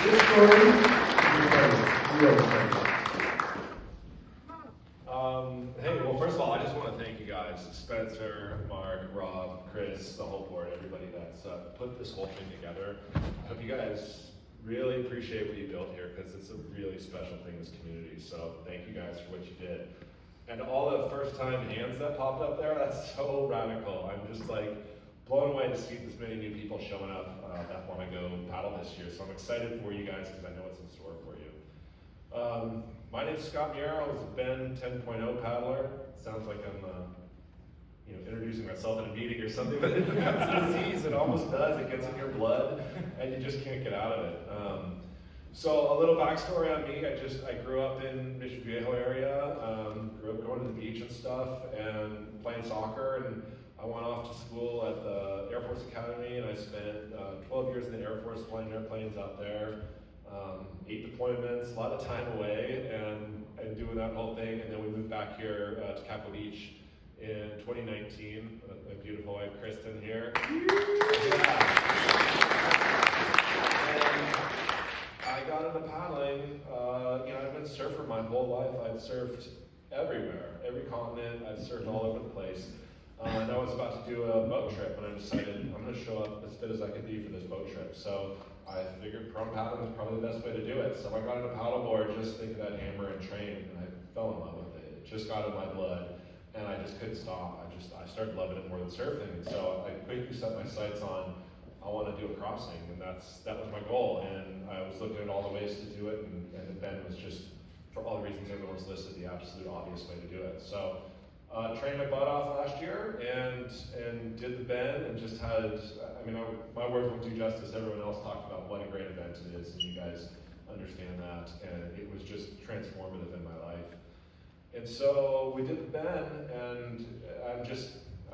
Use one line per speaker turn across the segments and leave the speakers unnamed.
This story is real special.
Hey, well, first of all, I just want to thank you guys, Spencer, Mark, Rob, Chris, the whole board, everybody that's put this whole thing together. I hope you guys really appreciate what you built here, because it's a really special thing in this community. So thank you guys for what you did. And all the first-time hands that popped up there, that's so radical. I'm just like blown away to see this many new people showing up that want to go paddle this year. So I'm excited for you guys, because I know what's in store for you. My name's Scott Muir. I was a Ben 10.0 paddler. It sounds like I'm introducing myself in a meeting or something, but it's a disease. It almost does. It gets in your blood, and you just can't get out of it. So a little backstory on me. I grew up in Mission Viejo area. Grew up going to the beach and stuff, and playing soccer. And I went off to school at the Air Force Academy, and I spent 12 years in the Air Force flying airplanes out there. 8 deployments, a lot of time away, and doing that whole thing. And then we moved back here to Capitol Beach in 2019. My beautiful wife Kristen here. Yeah. And I got into paddling. I've been a surfer my whole life. I've surfed everywhere, every continent. I've surfed all over the place. And I was about to do a boat trip, and I decided I'm going to show up as fit as I could be for this boat trip. So I figured prone paddling was probably the best way to do it. So I got on a paddleboard just thinking I'd hammer and train, and I fell in love with it. It just got in my blood, and I just couldn't stop. I started loving it more than surfing. And so I quickly set my sights on, I want to do a crossing, and that was my goal. And I was looking at all the ways to do it, and the bend was just, for all the reasons everyone's listed, the absolute obvious way to do it. So trained my butt off last year and did the bend, and just had, my words won't do justice. Everyone else talked about what a great event it is, and you guys understand that, and it was just transformative in my life. And so we did the bend, and I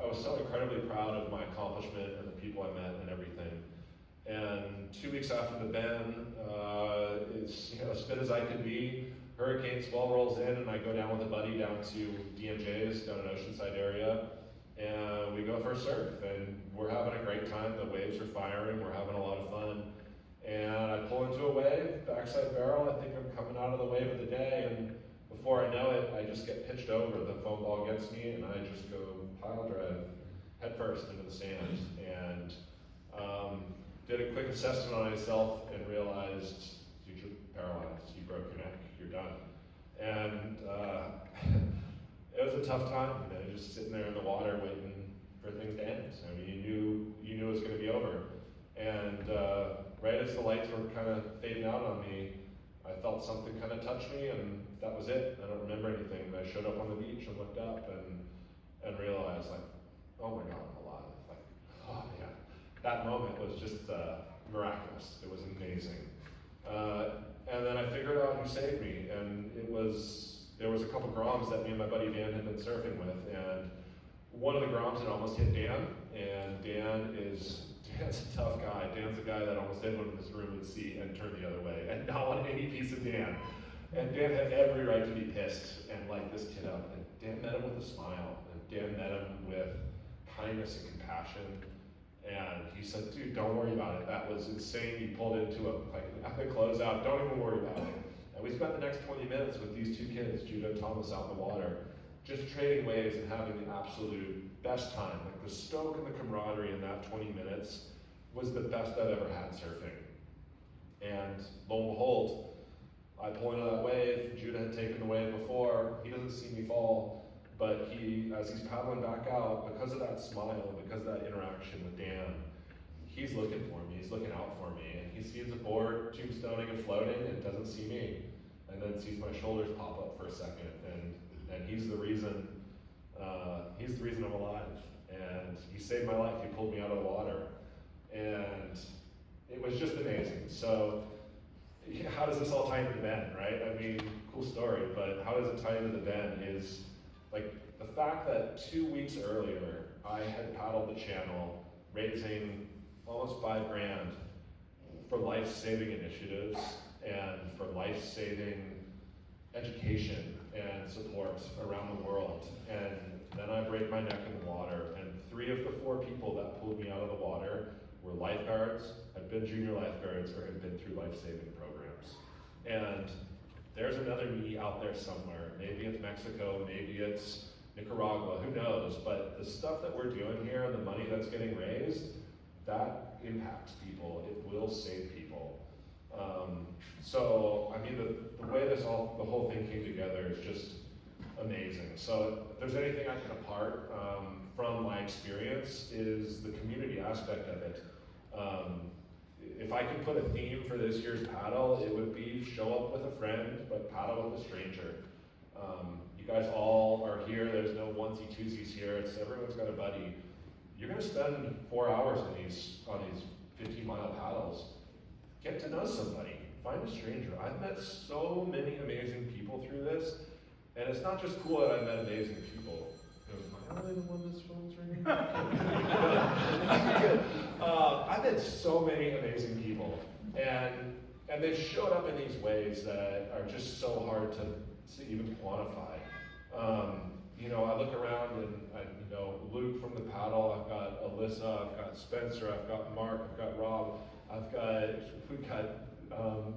was so incredibly proud of my accomplishment and the people I met and everything. And 2 weeks after the bend, it's as fit as I could be. Hurricane swell rolls in, and I go down with a buddy down to DMJ's, down in Oceanside area, and we go for a surf, and we're having a great time. The waves are firing, we're having a lot of fun, and I pull into a wave, backside barrel. I think I'm coming out of the wave of the day, and before I know it, I just get pitched over. The foam ball gets me, and I just go pile drive head first into the sand, and did a quick assessment on myself and realized you're paralyzed, you broke your neck, you're done. And it was a tough time, just sitting there in the water waiting for things to end. I mean, you knew it was going to be over. And right as the lights were kind of fading out on me, I felt something kind of touch me, and that was it. I don't remember anything. But I showed up on the beach and looked up and realized, like, oh my God, I'm alive. Like, oh yeah. That moment was just miraculous. It was amazing. And then I figured out who saved me, and there was a couple groms that me and my buddy Dan had been surfing with, and one of the groms had almost hit Dan, and Dan's a tough guy. Dan's a guy that almost anyone in this room would see and turn the other way, and not want any piece of Dan. And Dan had every right to be pissed and light this kid up, and Dan met him with a smile, and Dan met him with kindness and compassion. And he said, dude, don't worry about it. That was insane. You pulled into a epic closeout. Don't even worry about it. And we spent the next 20 minutes with these two kids, Judah and Thomas, out in the water, just trading waves and having the absolute best time. Like the stoke and the camaraderie in that 20 minutes was the best I've ever had surfing. And lo and behold, I pull into that wave. Judah had taken the wave before. He doesn't see me fall. But as he's paddling back out, because of that smile, because of that interaction with Dan, he's looking for me, he's looking out for me, and he sees the board tombstoning and floating and doesn't see me, and then sees my shoulders pop up for a second, and he's the reason I'm alive, and he saved my life. He pulled me out of the water, and it was just amazing. So how does this all tie into the bend, right? I mean, cool story, but how does it tie into the bend is, like, the fact that 2 weeks earlier, I had paddled the channel, raising almost $5,000 for life-saving initiatives and for life-saving education and support around the world. And then I break my neck in the water, and 3 of the 4 people that pulled me out of the water were lifeguards, had been junior lifeguards or have been through life-saving programs. And there's another me out there somewhere. Maybe it's Mexico, maybe it's Nicaragua, who knows? But the stuff that we're doing here and the money that's getting raised, that impacts people. It will save people. So, I mean, the way the whole thing came together is just amazing. So, if there's anything I can impart from my experience is the community aspect of it. If I could put a theme for this year's paddle, it would be show up with a friend, but paddle with a stranger. You guys all are here. There's no onesie-twosies here. Everyone's got a buddy. You're going to spend 4 hours on these 15-mile paddles. Get to know somebody. Find a stranger. I've met so many amazing people through this, and it's not just cool that I've met amazing people. Am I only the one that's phone's ringing? I've met so many amazing people, and they've showed up in these ways that are just so hard to even quantify. I look around and Luke from the paddle, I've got Alyssa, I've got Spencer, I've got Mark, I've got Rob, we've got a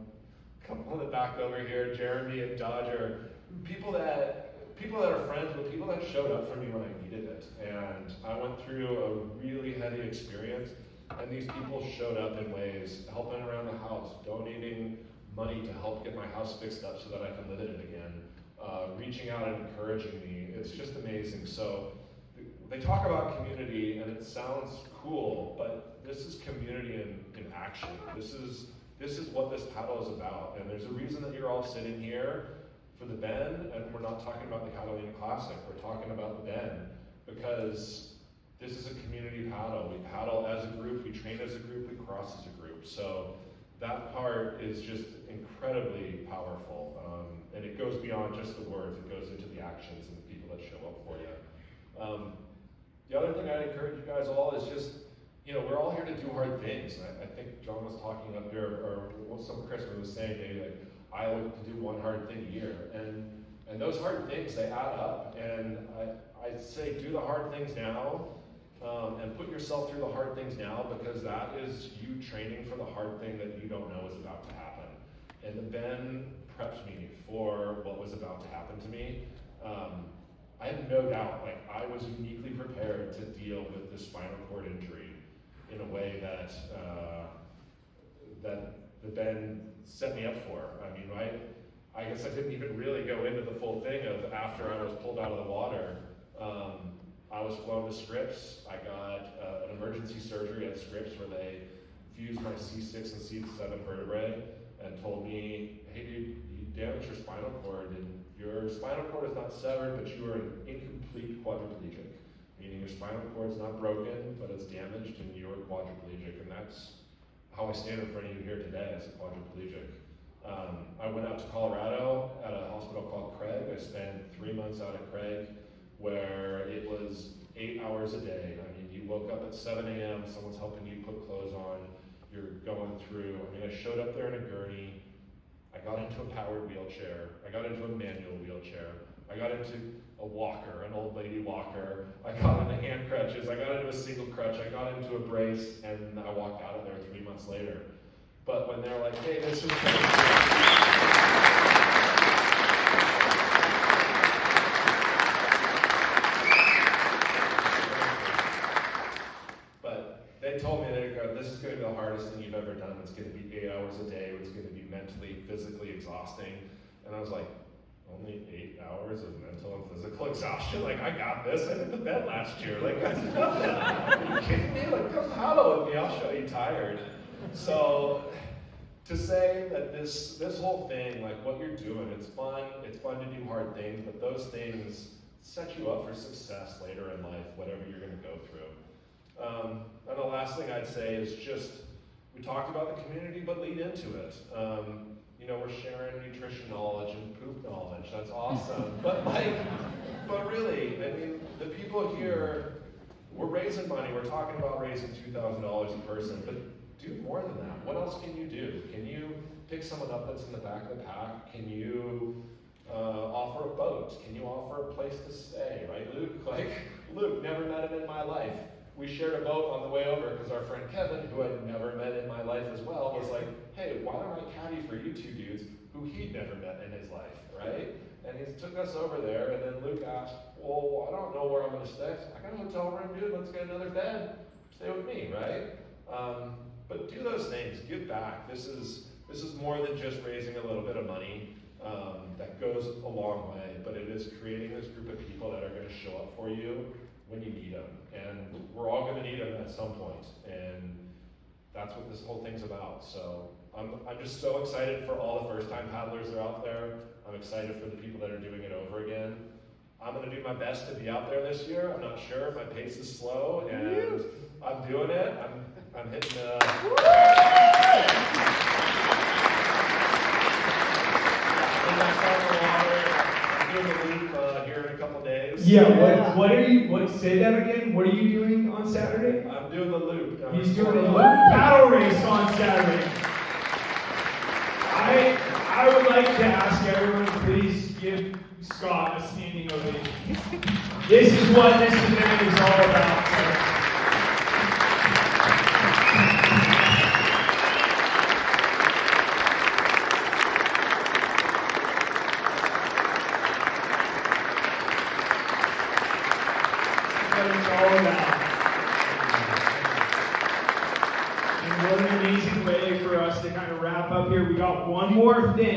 couple in the back over here, Jeremy and Dodger, people that are friends with people that showed up for me when I needed it. And I went through a really heavy experience, and these people showed up in ways, helping around the house, donating money to help get my house fixed up so that I can live in it again, reaching out and encouraging me. It's just amazing. So they talk about community, and it sounds cool, but this is community in action. This is what this paddle is about. And there's a reason that you're all sitting here for the Ben, and we're not talking about the Catalina Classic. We're talking about the Ben, because this is a community paddle. We paddle as a group, we train as a group, we cross as a group. So that part is just incredibly powerful. And it goes beyond just the words, it goes into the actions and the people that show up for you. The other thing I'd encourage you guys all is just, we're all here to do hard things. I think John was talking up here, or some Christmas was saying, maybe like, I like to do one hard thing a year. And those hard things, they add up. And I say do the hard things now, and put yourself through the hard things now, because that is you training for the hard thing that you don't know is about to happen. And the Ben prepped me for what was about to happen to me. I have no doubt, I was uniquely prepared to deal with this spinal cord injury in a way that the Ben set me up for. I mean, I guess I didn't even really go into the full thing of after I was pulled out of the water. I was flown to Scripps. I got an emergency surgery at Scripps where they fused my C6 and C7 vertebrae and told me, hey dude, you damaged your spinal cord, and your spinal cord is not severed, but you are an incomplete quadriplegic. Meaning your spinal cord is not broken, but it's damaged and you're quadriplegic. And that's how I stand in front of you here today as a quadriplegic. I went out to Colorado at a hospital called Craig. I spent 3 months out at Craig, where it was 8 hours a day. I mean, you woke up at 7 a.m., someone's helping you put clothes on, you're going through. I mean, I showed up there in a gurney, I got into a powered wheelchair, I got into a manual wheelchair, I got into a walker, an old lady walker, I got into hand crutches, I got into a single crutch, I got into a brace, and I walked out of there 3 months later. But when they're like, hey, this is they told me, this is going to be the hardest thing you've ever done. It's going to be 8 hours a day. It's going to be mentally, physically exhausting. And I was like, only 8 hours of mental and physical exhaustion? I got this. I did the bed last year. That's nothing. Are you kidding me? Come paddle with me. I'll show you tired. So to say that this whole thing, what you're doing, it's fun. It's fun to do hard things, but those things set you up for success later in life, whatever you're going to go through. And the last thing I'd say is just, we talked about the community, but lean into it. We're sharing nutrition knowledge and poop knowledge. That's awesome. But really, I mean, the people here, we're raising money. We're talking about raising $2,000 a person, but do more than that. What else can you do? Can you pick someone up that's in the back of the pack? Can you offer a boat? Can you offer a place to stay, right? Luke, never met him in my life. we shared a boat on the way over because our friend Kevin, who I'd never met in my life as well, was like, hey, why don't I caddy for you two dudes who he'd never met in his life, right? And he took us over there, and then Luke asked, well, I don't know where I'm going to stay. I got a hotel room, dude, let's get another bed. Stay with me, right? But do those things, give back. This is more than just raising a little bit of money. That goes a long way, but it is creating this group of people that are going to show up for you when you need them. And we're all going to need them at some point. And that's what this whole thing's about. So I'm just so excited for all the first-time paddlers that are out there. I'm excited for the people that are doing it over again. I'm going to do my best to be out there this year. I'm not sure. My pace is slow, and I'm doing it. I'm hitting I'm doing the loop here in a couple days.
Yeah, what are you, say that again? What are you doing on Saturday?
I'm doing the loop.
He's doing a loop paddle race on Saturday. I would like to ask everyone to please give Scott a standing ovation. This is what this event is all about. What it's all about. And what an amazing way for us to kind of wrap up here. We got one more thing.